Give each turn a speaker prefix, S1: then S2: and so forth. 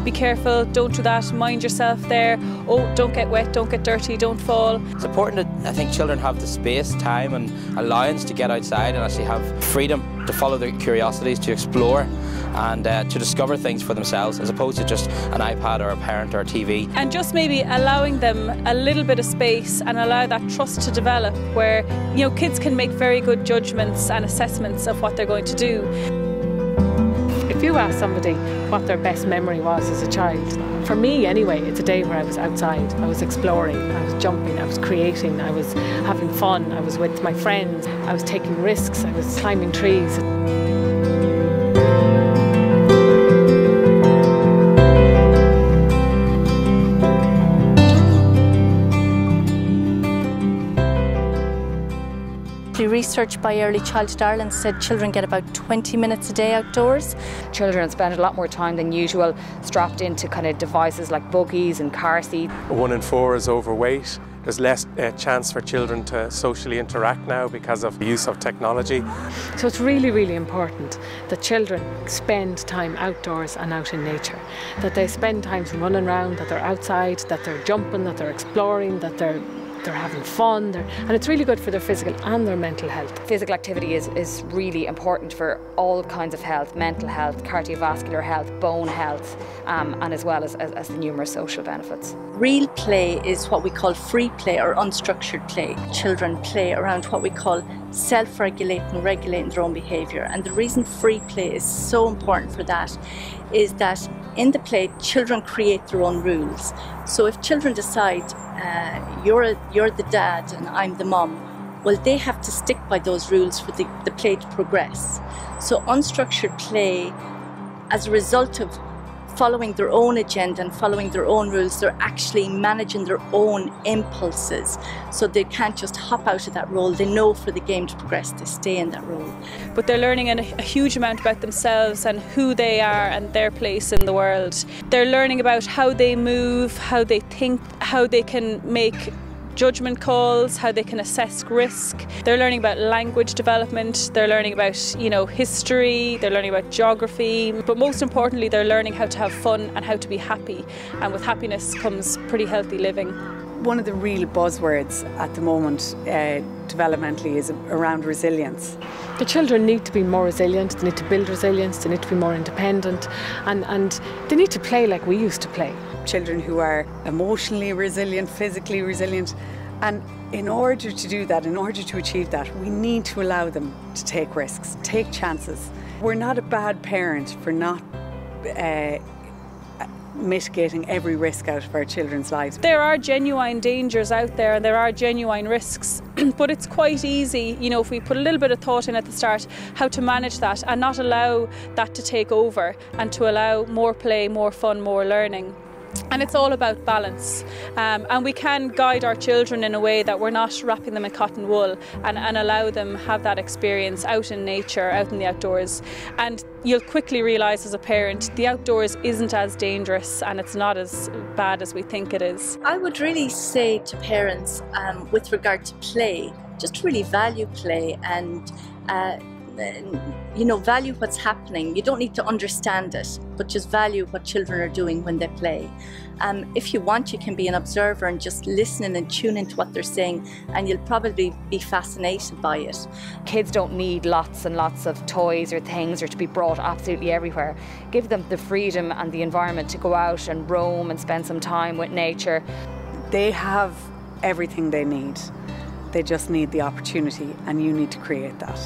S1: be careful, don't do that, mind yourself there, oh, don't get wet, don't get dirty, don't fall.
S2: It's important that I think children have the space, time and allowance to get outside and actually have freedom to follow their curiosities, to explore and to discover things for themselves, as opposed to just an iPad or a parent or a TV.
S1: And just maybe allowing them a little bit of space and allow that trust to develop where, you know, kids can make very good judgments and assessments of what they're going to do.
S3: If you ask somebody what their best memory was as a child, for me anyway, it's a day where I was outside, I was exploring, I was jumping, I was creating, I was having fun, I was with my friends, I was taking risks, I was climbing trees.
S4: Research by Early Childhood Ireland said children get about 20 minutes a day outdoors.
S5: Children spend a lot more time than usual strapped into kind of devices like buggies and car seats.
S6: 1 in 4 is overweight. There's less chance for children to socially interact now because of the use of technology.
S3: So it's really, really important that children spend time outdoors and out in nature. That they spend time running around, that they're outside, that they're jumping, that they're exploring, that they're having fun, and it's really good for their physical and their mental health.
S5: Physical activity is really important for all kinds of health, mental health, cardiovascular health, bone health, and as well as the numerous social benefits.
S4: Real play is what we call free play or unstructured play. Children play around what we call self-regulating, regulating their own behaviour, and the reason free play is so important for that is that in the play, children create their own rules. So if children decide you're the dad and I'm the mum, well, they have to stick by those rules for the play to progress. So unstructured play, as a result of following their own agenda and following their own rules, they're actually managing their own impulses. So they can't just hop out of that role. They know for the game to progress, they stay in that role.
S1: But they're learning a huge amount about themselves and who they are and their place in the world. They're learning about how they move, how they think, how they can make judgment calls, how they can assess risk. They're learning about language development, they're learning about, you know, history, they're learning about geography, but most importantly they're learning how to have fun and how to be happy, and with happiness comes pretty healthy living.
S7: One of the real buzzwords at the moment developmentally is around resilience.
S3: The children need to be more resilient, they need to build resilience, they need to be more independent, and they need to play like we used to play.
S7: Children who are emotionally resilient, physically resilient, and in order to do that, in order to achieve that, we need to allow them to take risks, take chances. We're not a bad parent for not mitigating every risk out of our children's lives.
S1: There are genuine dangers out there and there are genuine risks, but it's quite easy, you know, if we put a little bit of thought in at the start, how to manage that and not allow that to take over, and to allow more play, more fun, more learning. And it's all about balance, and we can guide our children in a way that we're not wrapping them in cotton wool, and allow them have that experience out in nature, out in the outdoors. And you'll quickly realise as a parent the outdoors isn't as dangerous and it's not as bad as we think it is.
S4: I would really say to parents with regard to play, just really value play and you know, value what's happening. You don't need to understand it, but just value what children are doing when they play. If you want, you can be an observer and just listen and tune into what they're saying, and you'll probably be fascinated by it.
S5: Kids don't need lots and lots of toys or things or to be brought absolutely everywhere. Give them the freedom and the environment to go out and roam and spend some time with nature.
S7: They have everything they need. They just need the opportunity, and you need to create that.